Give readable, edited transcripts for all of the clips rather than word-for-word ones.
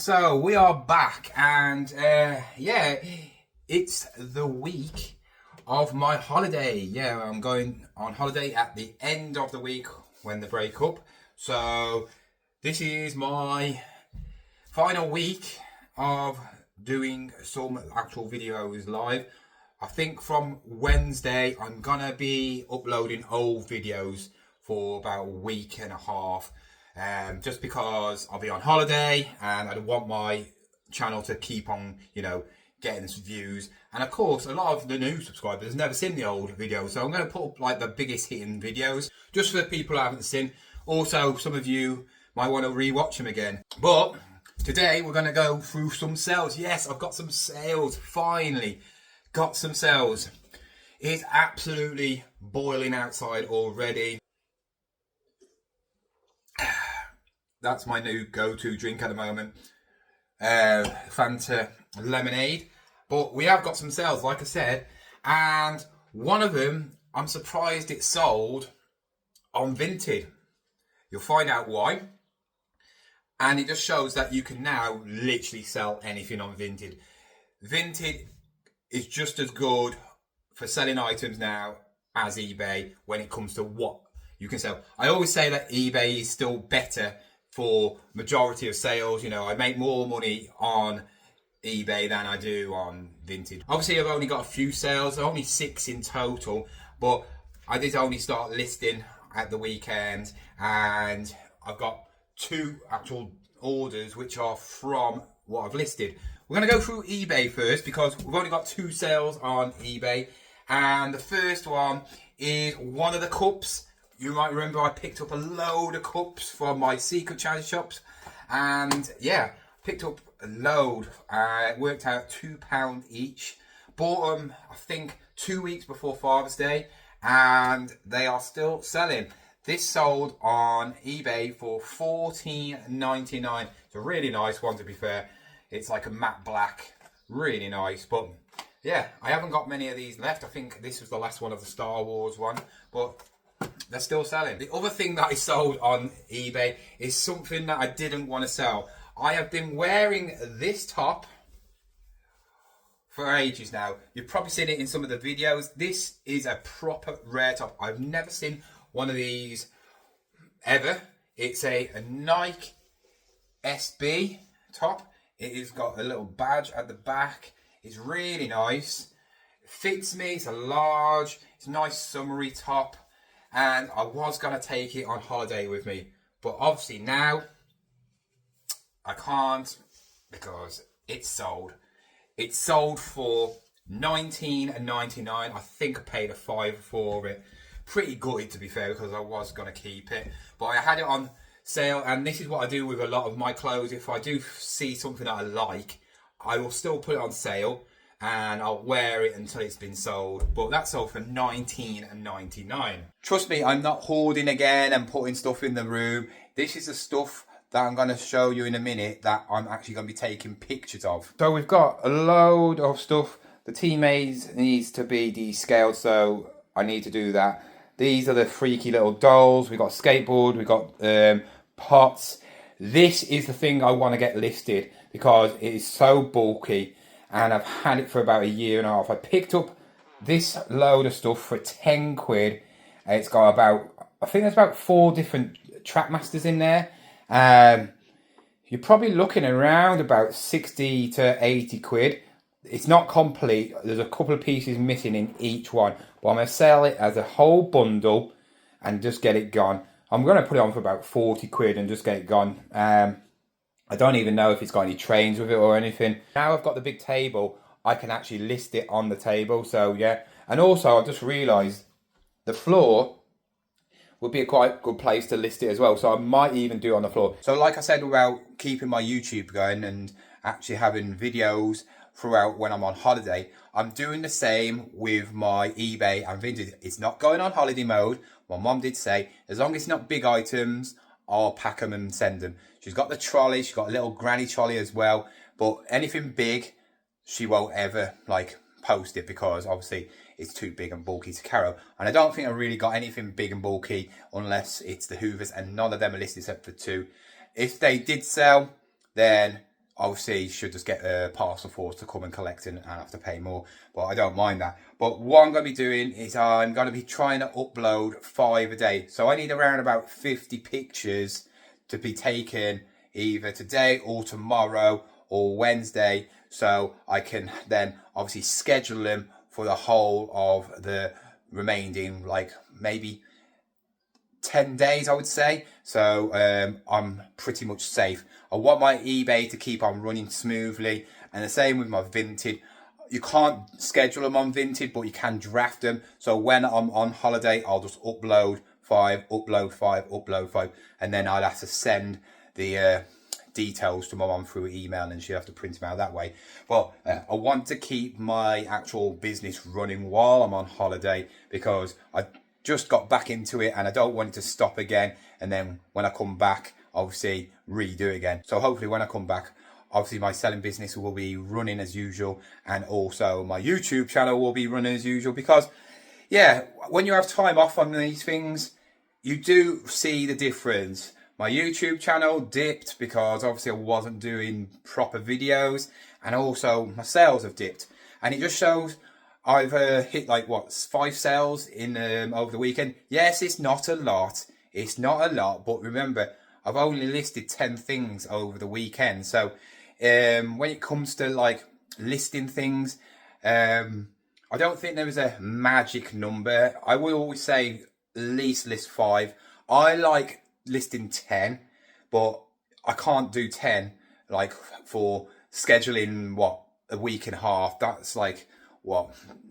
So we are back, and yeah, it's the week of my holiday. Yeah, I'm going on holiday at the end of the week when they break up. So this is my final week of doing some actual videos live. I think from Wednesday I'm gonna be uploading old videos for about a week and a half. Just because I'll be on holiday and I want my channel to keep on, getting some views. And of course, a lot of the new subscribers have never seen the old videos, so I'm going to put up like the biggest hitting videos just for people who haven't seen. Also, some of you might want to rewatch them again. But today we're going to go through some sales. Yes, I've got some sales. Finally, got some sales. It's absolutely boiling outside already. That's my new go-to drink at the moment. Fanta lemonade. But we have got some sales, like I said. And one of them, I'm surprised it sold on Vinted. You'll find out why. And it just shows that you can now literally sell anything on Vinted. Vinted is just as good for selling items now as eBay when it comes to what you can sell. I always say that eBay is still better for majority of sales. I make more money on eBay than I do on Vinted. Obviously, I've only got a few sales, only 6 in total, but I did only start listing at the weekend, and I've got 2 actual orders which are from what I've listed. We're going to go through eBay first because we've only got 2 sales on eBay, and the first one is one of the cups. You might remember I picked up a load of cups from my secret charity shops, and yeah, picked up a load. It worked out £2 each. Bought them, I think, 2 weeks before Father's Day, and they are still selling. This sold on eBay for $14.99. It's a really nice one, to be fair. It's like a matte black, really nice. But yeah, I haven't got many of these left. I think this was the last one of the Star Wars one, but they're still selling. The other thing that I sold on eBay is something that I didn't want to sell. I have been wearing this top for ages now. You've probably seen it in some of the videos. This is a proper rare top. I've never seen one of these ever. It's a Nike SB top. It has got a little badge at the back. It's really nice. It fits me. It's a large. It's a nice summery top. And I was going to take it on holiday with me. But obviously now I can't because it's sold. It's sold for $19.99. I think I paid a $5 for it. Pretty gutted, to be fair, because I was going to keep it. But I had it on sale, and this is what I do with a lot of my clothes. If I do see something that I like, I will still put it on sale and I'll wear it until it's been sold. But that sold for $19.99. Trust me, I'm not hoarding again and putting stuff in the room. This is the stuff that I'm going to show you in a minute that I'm actually going to be taking pictures of. So we've got a load of stuff. The teammates needs to be descaled, so I need to do that. These are the freaky little dolls. We've got skateboard, we've got pots. This is the thing I want to get listed because it is so bulky, and I've had it for about a year and a half. I picked up this load of stuff for 10 quid. It's got about, I think there's about 4 different Trackmasters in there. You're probably looking around about 60 to 80 quid. It's not complete. There's a couple of pieces missing in each one. But I'm going to sell it as a whole bundle and just get it gone. I'm going to put it on for about 40 quid and just get it gone. I don't even know if it's got any trains with it or anything. Now I've got the big table, I can actually list it on the table. So yeah. And also I've just realised the floor would be a quite good place to list it as well. So I might even do it on the floor. So like I said about keeping my YouTube going and actually having videos throughout when I'm on holiday, I'm doing the same with my eBay and Vinted. It's not going on holiday mode. My mom did say, as long as it's not big items, I'll pack them and send them. She's got the trolley, she's got a little granny trolley as well. But anything big, she won't ever post it because obviously it's too big and bulky to carry. And I don't think I really got anything big and bulky unless it's the Hoovers, and none of them are listed except for 2. If they did sell, then obviously should just get a parcel force to come and collect it and have to pay more, but I don't mind that. But what I'm going to be doing is I'm going to be trying to upload 5 a day. So I need around about 50 pictures to be taken either today or tomorrow or Wednesday, so I can then obviously schedule them for the whole of the remaining, like maybe 10 days, I would say. So I'm pretty much safe. I want my eBay to keep on running smoothly, and the same with my Vinted. You can't schedule them on Vinted, but you can draft them. So when I'm on holiday, I'll just upload 5, upload 5, upload 5, and then I'll have to send the details to my mum through email, and she'll have to print them out that way. But I want to keep my actual business running while I'm on holiday, because I just got back into it and I don't want it to stop again, and then when I come back, obviously redo it again. So hopefully when I come back, obviously my selling business will be running as usual, and also my YouTube channel will be running as usual, because yeah, when you have time off on these things, you do see the difference. My YouTube channel dipped because obviously I wasn't doing proper videos, and also my sales have dipped, and it just shows I've hit like what, 5 sales in over the weekend. Yes, it's not a lot, but remember, I've only listed 10 things over the weekend. So when it comes to like listing things, I don't think there is a magic number. I will always say at least list 5. I like listing 10, but I can't do 10 like for scheduling what, a week and a half. That's like what,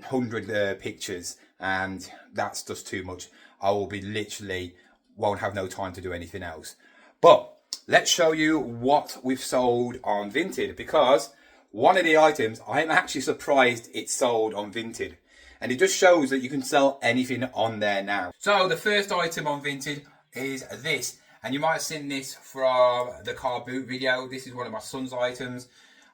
100 pictures, and that's just too much. I will be literally won't have no time to do anything else. But let's show you what we've sold on Vinted, because one of the items, I'm actually surprised it's sold on Vinted, and it just shows that you can sell anything on there now. So the first item on Vinted is this, and you might have seen this from the car boot video. This is one of my son's items.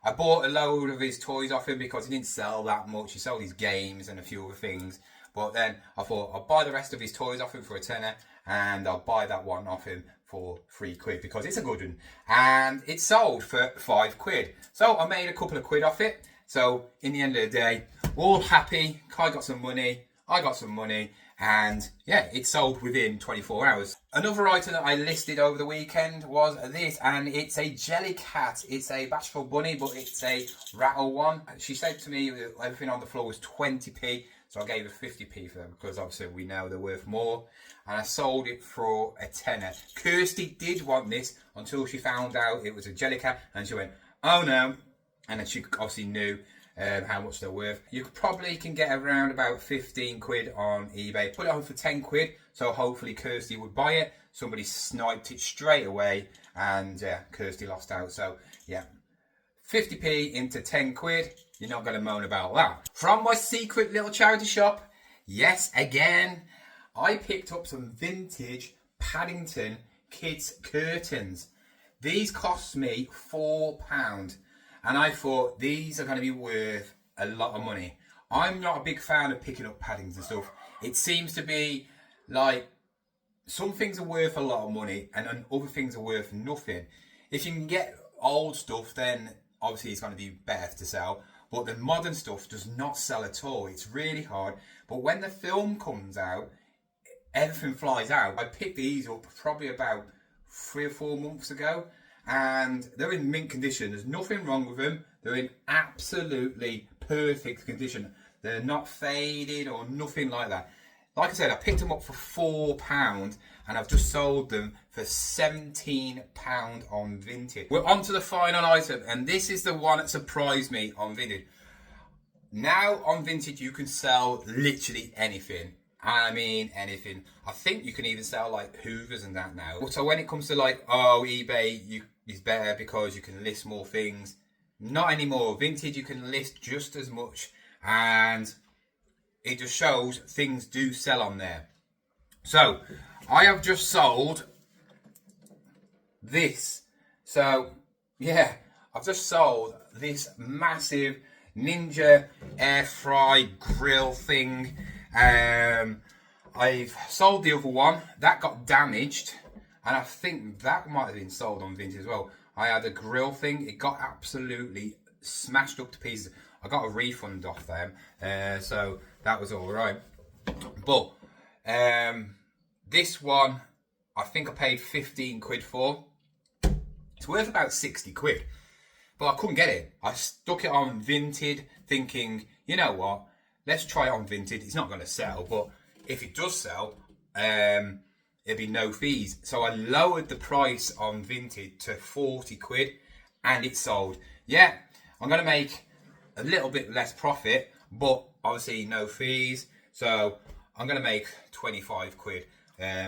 I bought a load of his toys off him because he didn't sell that much. He sold his games and a few other things. But then I thought I'll buy the rest of his toys off him for a tenner, and I'll buy that one off him for £3 because it's a good one. And it sold for £5. So I made a couple of quid off it. So in the end of the day, we're all happy. Kai got some money, I got some money, and yeah, it sold within 24 hours. Another item that I listed over the weekend was this, and it's a jelly cat. It's a bashful bunny, but it's a rattle one. She said to me that everything on the floor was 20p, so I gave her 50p for them, because obviously we know they're worth more, and I sold it for a tenner. Kirsty did want this until she found out it was a jelly cat, and she went, oh no, and then she obviously knew how much they're worth. You probably can get around about 15 quid on eBay. Put it on for 10 quid, so hopefully Kirsty would buy it. Somebody sniped it straight away, and Kirsty lost out. So yeah, 50p into 10 quid. You're not going to moan about that. From my secret little charity shop, yes, again, I picked up some vintage Paddington kids curtains. These cost me £4. And I thought these are going to be worth a lot of money. I'm not a big fan of picking up Paddington stuff. It seems to be like some things are worth a lot of money and other things are worth nothing. If you can get old stuff, then obviously it's going to be better to sell. But the modern stuff does not sell at all. It's really hard. But when the film comes out, everything flies out. I picked these up probably about 3 or 4 months ago, and they're in mint condition. There's nothing wrong with them. They're in absolutely perfect condition. They're not faded or nothing like that. Like I said, I picked them up for £4, and I've just sold them for £17 on Vinted. We're on to the final item, and this is the one that surprised me on Vinted. Now on Vinted you can sell literally anything. I mean anything. I think you can even sell like hoovers and that now. So when it comes to like, oh, eBay is better because you can list more things. Not anymore. Vinted you can list just as much, and it just shows things do sell on there. So I have just sold this. So yeah, I've just sold this massive Ninja air fry grill thing. I've sold the other one that got damaged, and I think that might have been sold on Vinted as well. I had a grill thing. It got absolutely smashed up to pieces. I got a refund off them, so that was all right. But this one, I think I paid 15 quid for. It's worth about 60 quid. But I couldn't get it. I stuck it on Vinted thinking, you know what, let's try it on Vinted. It's not going to sell, but if it does sell, it'll be no fees. So I lowered the price on Vinted to 40 quid and it sold. Yeah, I'm going to make a little bit less profit, but obviously no fees. So I'm going to make 25 quid,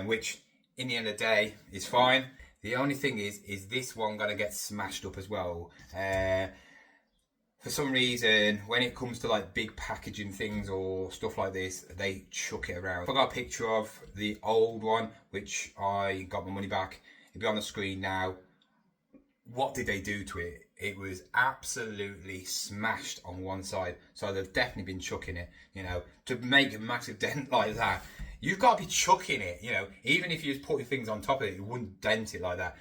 which in the end of the day is fine. The only thing is this one going to get smashed up as well. For some reason, when it comes to like big packaging things or stuff like this, they chuck it around. I got a picture of the old one, which I got my money back. It'll be on the screen now. What did they do to it? It was absolutely smashed on one side. So they've definitely been chucking it, you know, to make a massive dent like that. You've got to be chucking it, you know, even if you're just putting things on top of it, it wouldn't dent it like that.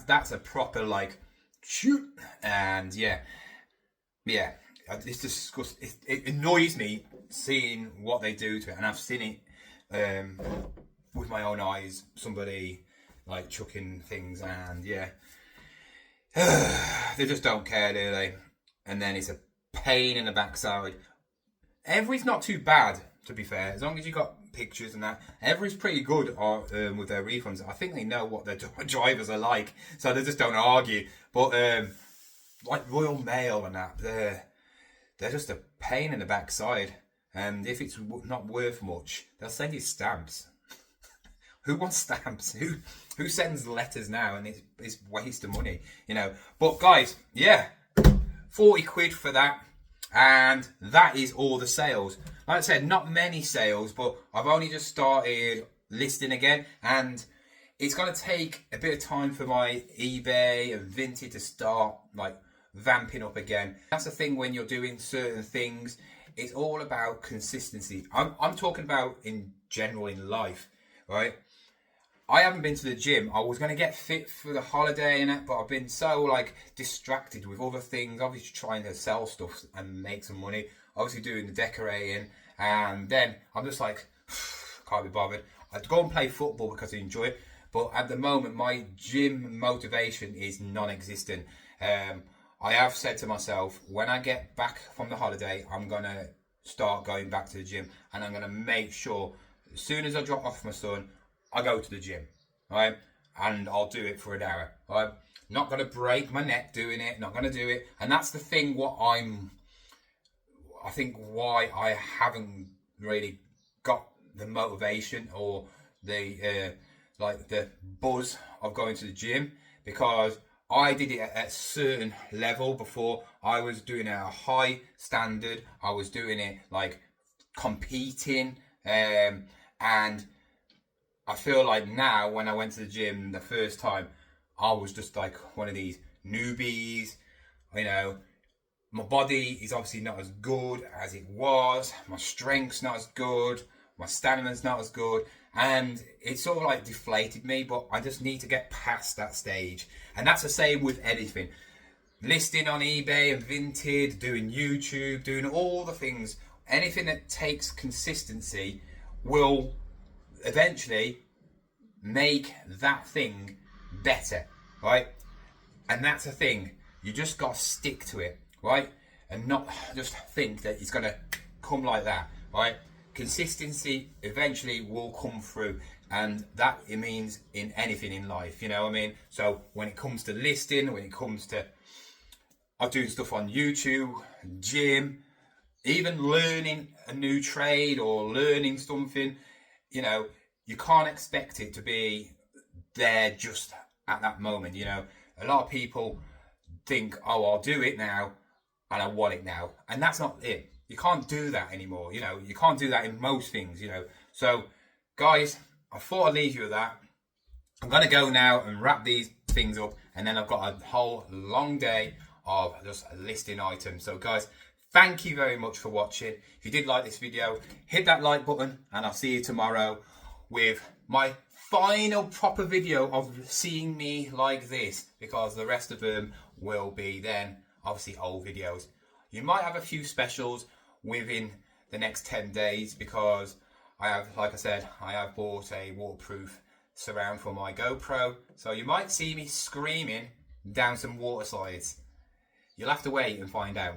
That's a proper like shoot. And yeah, it's disgusting. It annoys me seeing what they do to it, and I've seen it with my own eyes. Somebody like chucking things, and yeah, they just don't care, do they? And then it's a pain in the backside. Every's not too bad, to be fair, as long as you got pictures and that. Every's pretty good with their refunds. I think they know what their drivers are like, so they just don't argue. But like Royal Mail and that, they're just a pain in the backside. And if it's not worth much, they'll send you stamps. Who wants stamps? Who sends letters now? And it's waste of money, you know. But guys, yeah, 40 quid for that. And that is all the sales. Like I said, not many sales, but I've only just started listing again. And it's going to take a bit of time for my eBay and Vinted to start like vamping up again. That's the thing when you're doing certain things. It's all about consistency. I'm talking about in general in life, right? I haven't been to the gym. I was going to get fit for the holiday and that, but I've been so like distracted with other things. Obviously trying to sell stuff and make some money. Obviously doing the decorating, and then I'm just like, can't be bothered. I'd go and play football because I enjoy it, but at the moment my gym motivation is non-existent. I have said to myself, when I get back from the holiday, I'm going to start going back to the gym, and I'm going to make sure as soon as I drop off my son, I go to the gym, right? And I'll do it for an hour, right? Not going to break my neck doing it, not going to do it. And that's the thing I think why I haven't really got the motivation or the the buzz of going to the gym, because I did it at a certain level before. I was doing it at a high standard. I was doing it like competing, and I feel like now when I went to the gym the first time, I was just like one of these newbies, you know. My body is obviously not as good as it was. My strength's not as good. My stamina's not as good. And it sort of like deflated me, but I just need to get past that stage. And that's the same with anything. Listing on eBay and Vinted, doing YouTube, doing all the things. Anything that takes consistency will eventually make that thing better, right? And that's the thing. You just got to stick to it, right? And not just think that it's going to come like that, right? Consistency eventually will come through, and that it means in anything in life, you know what I mean? So when it comes to listing, when it comes to doing stuff on YouTube, gym, even learning a new trade or learning something, you know, you can't expect it to be there just at that moment, you know. A lot of people think, oh, I'll do it now and I want it now. And that's not it. You can't do that anymore, you know. You can't do that in most things, you know. So, guys, I thought I'd leave you with that. I'm going to go now and wrap these things up, and then I've got a whole long day of just listing items. So, guys, thank you very much for watching. If you did like this video, hit that like button, and I'll see you tomorrow with my final proper video of seeing me like this, because the rest of them will be then obviously old videos. You might have a few specials within the next 10 days because I have, like I said, I have bought a waterproof surround for my GoPro, so you might see me screaming down some water slides. You'll have to wait and find out.